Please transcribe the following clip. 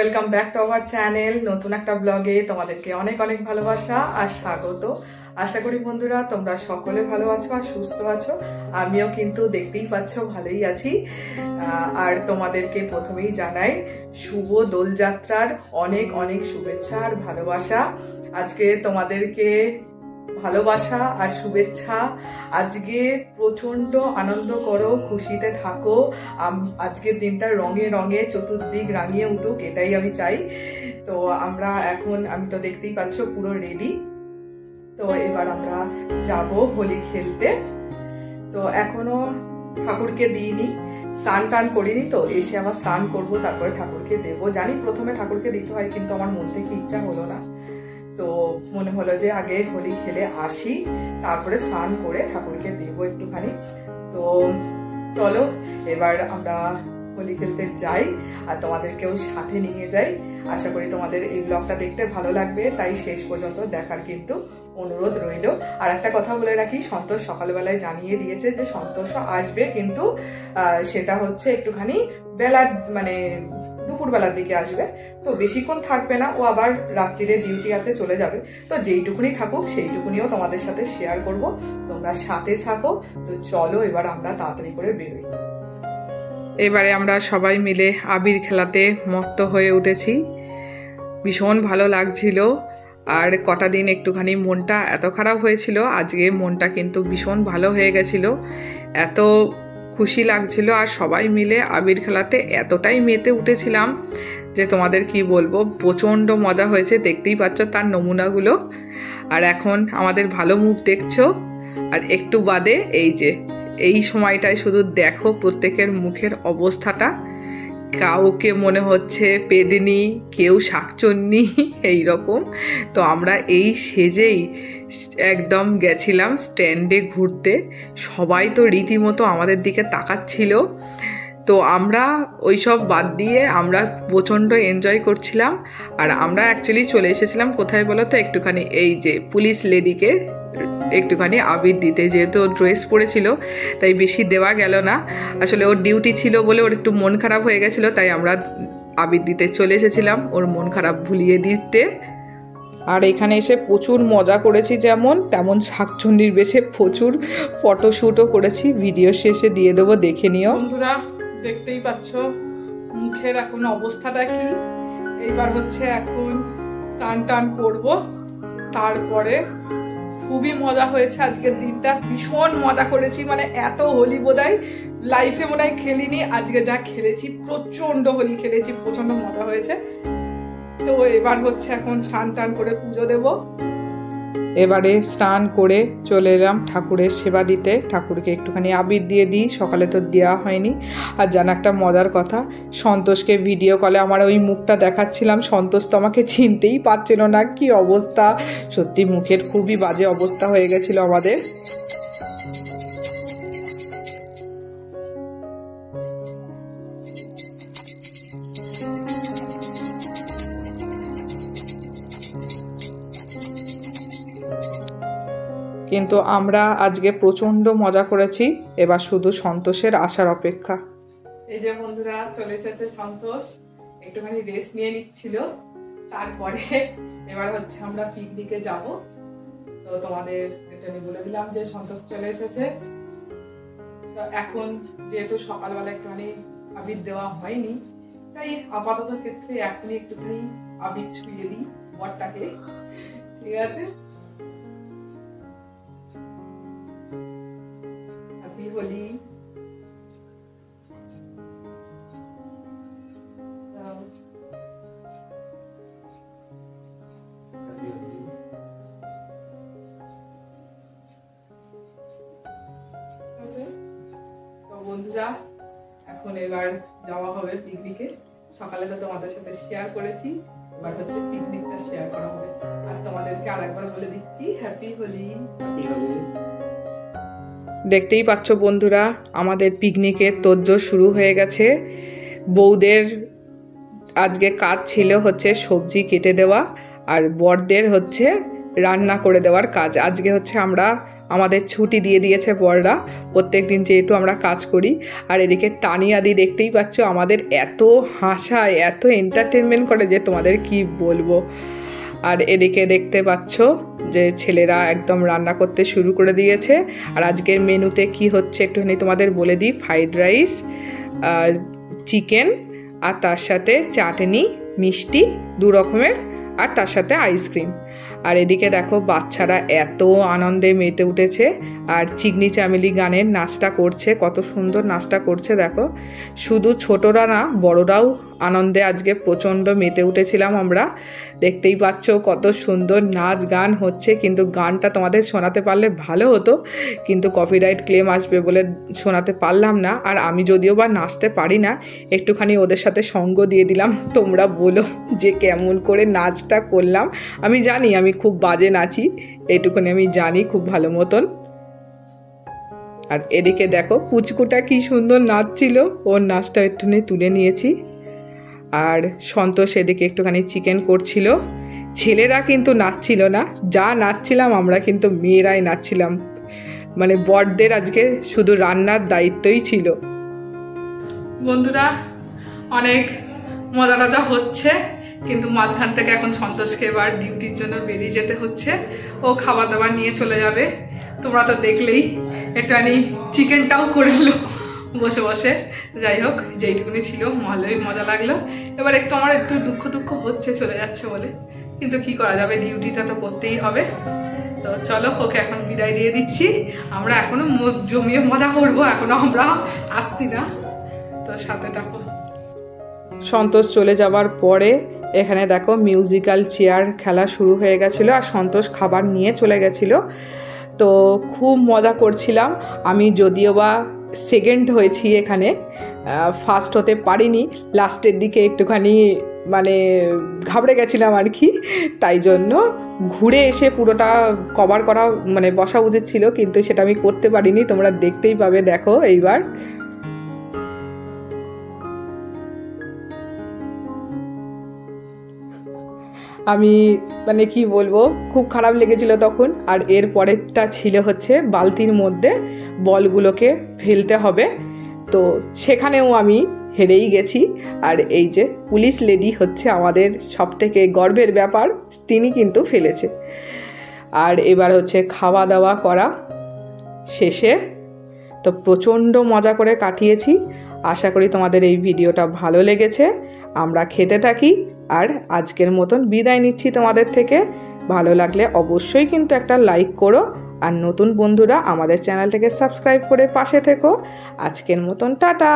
Welcome back to our channel. নতুন একটা ব্লগে তোমাদেরকে অনেক অনেক ভালোবাসা আর স্বাগত। আশা করি বন্ধুরা তোমরা সকলে ভালো আছো আর সুস্থ আছো। আমিও কিন্তু দেখতেই পাচ্ছ ভালোই আছি। আর তোমাদেরকে প্রথমেই জানাই শুভ দোলযাত্রার অনেক অনেক শুভেচ্ছা আর ভালোবাসা। আজকে তোমাদেরকে ভালোবাসা আর শুভেচ্ছা। আজকে প্রচন্ড আনন্দ করো, খুশিতে থাকো। আজকের দিনটা রঙে রঙে চতুর্দিক রাঙিয়ে উঠুক, এটাই আমি চাই। তো আমি তো দেখতেই পাচ্ছ পুরো রেডি। তো এবার আমরা যাব হোলি খেলতে। তো এখনো ঠাকুরকে দিইনি, স্নান টান করিনি। তো এসে আবার স্নান করব, তারপরে ঠাকুরকে দেবো। জানি প্রথমে ঠাকুরকে দিতে হয়, কিন্তু আমার মন থেকে ইচ্ছা হলো না। তো মনে হলো যে আগে হোলি খেলে আসি, তারপরে স্নান করে ঠাকুরকে দেবো একটুখানি। তো চলো এবার আমরা হোলি খেলতে যাই আর তোমাদেরকেও সাথে নিয়ে যাই। আশা করি তোমাদের এই ব্লগটা দেখতে ভালো লাগবে, তাই শেষ পর্যন্ত দেখার কিন্তু অনুরোধ রইল। আর একটা কথা বলে রাখি, সন্তোষ সকালবেলায় জানিয়ে দিয়েছে যে সন্তোষ আসবে, কিন্তু সেটা হচ্ছে একটুখানি দুপুরবেলার দিকে আসবে। তো বেশিক্ষণ থাকবে না, ও আবার রাত্রিরে ডিউটি আছে, চলে যাবে। তো যেইটুকুনি থাকুক সেইটুকুনিও তোমাদের সাথে শেয়ার করব, তোমরা সাথে থাকো। তো চলো এবার আমরা তাড়াতাড়ি করে বেরোই। এবারে আমরা সবাই মিলে আবির খেলাতে মত্ত হয়ে উঠেছি। ভীষণ ভালো লাগছিল। আর কটা দিন একটুখানি মনটা এত খারাপ হয়েছিল, আজকে মনটা কিন্তু ভীষণ ভালো হয়ে গেছিল। এত খুশি লাগছিল, আর সবাই মিলে আবির খেলাতে এতটাই মেতে উঠেছিলাম যে তোমাদের কি বলবো, প্রচণ্ড মজা হয়েছে। দেখতেই পাচ্ছ তার নমুনাগুলো। আর এখন আমাদের ভালো মুখ দেখছো, আর একটু বাদে এই সময়টায় শুধু দেখো প্রত্যেকের মুখের অবস্থাটা। কাউকে মনে হচ্ছে পেদিনি, কেউ শাকচন্নি, এইরকম। তো আমরা এই সেজেই একদম গেছিলাম স্ট্যান্ডে ঘুরতে। সবাই তো রীতিমতো আমাদের দিকে তাকাচ্ছিল। তো আমরা ওইসব বাদ দিয়ে আমরা প্রচণ্ড এনজয় করছিলাম। আর আমরা অ্যাকচুয়ালি চলে এসেছিলাম কোথায় বলো তো, একটুখানি পুলিশ লেডিকে একটুখানি আবির দিতে। যেহেতু ওর ড্রেস পরেছিল তাই বেশি দেওয়া গেল না। আসলে ওর ডিউটি ছিল বলে ওর একটু মন খারাপ হয়ে গেছিলো, তাই আমরা আবির দিতে চলে এসেছিলাম ওর মন খারাপ ভুলিয়ে দিতে। আর এখানে এসে প্রচুর মজা করেছি, যেমন তেমন শাকচুন্নির বেশে প্রচুর ফটোশ্যুটও করেছি। ভিডিও শেষে দিয়ে দেবো, দেখে নিও। বন্ধুরা দেখতেই পাচ্ছ মুখের এখন অবস্থাটা কি। এইবার হচ্ছে এখন স্নান টান করবো, তারপরে খুবই মজা হয়েছে আজকের দিনটা। ভীষণ মজা করেছি, এত হোলি বোধহয় লাইফে মনে হয় খেলিনি। আজকে যা খেলেছি, প্রচন্ড হোলি খেলেছি, প্রচন্ড মজা হয়েছে। তো এবার হচ্ছে এখন স্নান টান করে পুজো দেব। এবারে স্নান করে চলে এলাম ঠাকুরের সেবা দিতে। ঠাকুরকে একটুখানি আবির দিয়ে দিই, সকালে তো দেওয়া হয়নি। আর জানা একটা মজার কথা, সন্তোষকে ভিডিও কলে আমার ওই মুখটা দেখাচ্ছিলাম, সন্তোষ তো আমাকে চিনতেই পারছিল না। কি অবস্থা, সত্যি মুখের খুবই বাজে অবস্থা হয়ে গেছিল আমাদের। কিন্তু আমরা আজকে প্রচণ্ড মজা করেছি। এবার শুধু সন্তোষের আসার অপেক্ষা। এই যে বন্ধুরা চলে এসেছে সন্তোষ, একটুখানি রেস্ট নিয়ে নিচ্ছিল। তারপরে এবার হচ্ছে আমরা পিকনিকে যাব। তো তোমাদের এটা বলে দিলাম যে সন্তোষ চলে এসেছে। তো এখন যেহেতু সকালবেলা একটুখানি আবির দেওয়া হয়নি, তাই আপাতত ক্ষেত্রে এখনই একটুখানি আবির ছুঁয়ে দিই বরটাকে। ঠিক আছে, হোলি। তো বন্ধুরা এখন এবার যাওয়া হবে পিকনিকে। সকালে তো তোমাদের সাথে শেয়ার করেছি, এবার হচ্ছে পিকনিকটা শেয়ার করা হবে। আর তোমাদেরকে আরেকবার বলে দিচ্ছি, হ্যাপি হোলি। দেখতেই পাচ্ছ বন্ধুরা, আমাদের পিকনিকের তোড়জোড় শুরু হয়ে গেছে। বউদের আজকে কাজ ছিল হচ্ছে সবজি কেটে দেওয়া, আর বরদের হচ্ছে রান্না করে দেওয়ার কাজ। আজকে হচ্ছে আমরা আমাদের ছুটি দিয়ে দিয়েছে বড়রা, প্রত্যেক দিন যেহেতু আমরা কাজ করি। আর এদিকে তানিয়াদি দেখতেই পাচ্ছ আমাদের এত হাসায়, এত এন্টারটেনমেন্ট করে যে তোমাদের কি বলবো। আর এদিকে দেখতে পাচ্ছ যে ছেলেরা একদম রান্না করতে শুরু করে দিয়েছে। আর আজকের মেনুতে কি হচ্ছে একটুখানি তোমাদের বলে দিই। ফ্রাইড রাইস, চিকেন, আর তার সাথে চাটনি, মিষ্টি 2 রকমের, আর তার সাথে আইসক্রিম। আর এদিকে দেখো বাচ্চারা এত আনন্দে মেতে উঠেছে, আর চিকনি চামেলি গানের নাচটা করছে, কত সুন্দর নাচটা করছে দেখো। শুধু ছোটরা না, বড়রাও আনন্দে আজকে প্রচণ্ড মেতে উঠেছিলাম আমরা। দেখতেই পাচ্ছ কত সুন্দর নাচ গান হচ্ছে, কিন্তু গানটা তোমাদের শোনাতে পারলে ভালো হতো, কিন্তু কপিরাইট ক্লেম আসবে বলে শোনাতে পারলাম না। আর আমি যদিও বা নাচতে পারি না, একটুখানি ওদের সাথে সঙ্গ দিয়ে দিলাম। তোমরা বলো যে কেমন করে নাচটা করলাম। আমি জানি আমি খুব বাজে নাচি, এইটুকুনি আমি জানি খুব ভালো মতন। আর এদিকে দেখো পুচকুটা কি সুন্দর নাচছিল, ওর নাচটা একটুখানি তুলে নিয়েছি। আর সন্তোষ এদিকে একটুখানি চিকেন করছিল। ছেলেরা কিন্তু নাচছিল না, যা নাচছিলাম আমরা কিন্তু মেয়েরাই নাচছিলাম। মানে বড়দের আজকে শুধু রান্নার দায়িত্বই ছিল। বন্ধুরা অনেক মজা টজা হচ্ছে, কিন্তু মাঝখান থেকে এখন সন্তোষকে এবার ডিউটির জন্য বেরিয়ে যেতে হচ্ছে। ও খাবার দাবার নিয়ে চলে যাবে। তোমরা তো দেখলেই একটুখানি চিকেনটাও করে এলো বসে বসে। যাই হোক, যেইটুকুনি ছিল ভালোই মজা লাগলো। এবার একটু আমার একটু দুঃখ হচ্ছে চলে যাচ্ছে বলে, কিন্তু কি করা যাবে, ডিউটিটা তো করতেই হবে। তো চলো ওকে এখন বিদায় দিয়ে দিচ্ছি। আমরা এখনো জমিয়ে মজা করবো, এখনো আমরা আসছি না, তো সাথে থাকো। সন্তোষ চলে যাবার পরে এখানে দেখো মিউজিক্যাল চেয়ার খেলা শুরু হয়ে গেছিলো, আর সন্তোষ খাবার নিয়ে চলে গেছিলো। তো খুব মজা করছিলাম। আমি যদিও বা সেকেন্ড হয়েছি এখানে, ফার্স্ট হতে পারিনি। লাস্টের দিকে একটুখানি মানে ঘাবড়ে গেছিলাম আর কি, তাই জন্য ঘুরে এসে পুরোটা কভার করা মানে বসা উচিত ছিল, কিন্তু সেটা আমি করতে পারিনি। তোমরা দেখতেই পাবে, দেখো এইবার। আমি মানে কি বলবো, খুব খারাপ লেগেছিল তখন। আর এর পরেরটা ছিল হচ্ছে বালতির মধ্যে বলগুলোকে ফেলতে হবে, তো সেখানেও আমি হেরেই গেছি। আর এই যে পুলিশ লেডি হচ্ছে আমাদের সবথেকে গর্বের ব্যাপার, তিনি কিন্তু ফেলেছে। আর এবার হচ্ছে খাওয়া দাওয়া করা শেষে তো প্রচণ্ড মজা করে কাটিয়েছি। আশা করি তোমাদের এই ভিডিওটা ভালো লেগেছে। আমরা খেতে থাকি, আর আজকের মতন বিদায় নিচ্ছি তোমাদের থেকে। ভালো লাগলে অবশ্যই কিন্তু একটা লাইক করো, আর নতুন বন্ধুরা আমাদের চ্যানেলটাকে সাবস্ক্রাইব করে পাশে থেকো। আজকের মতন টাটা।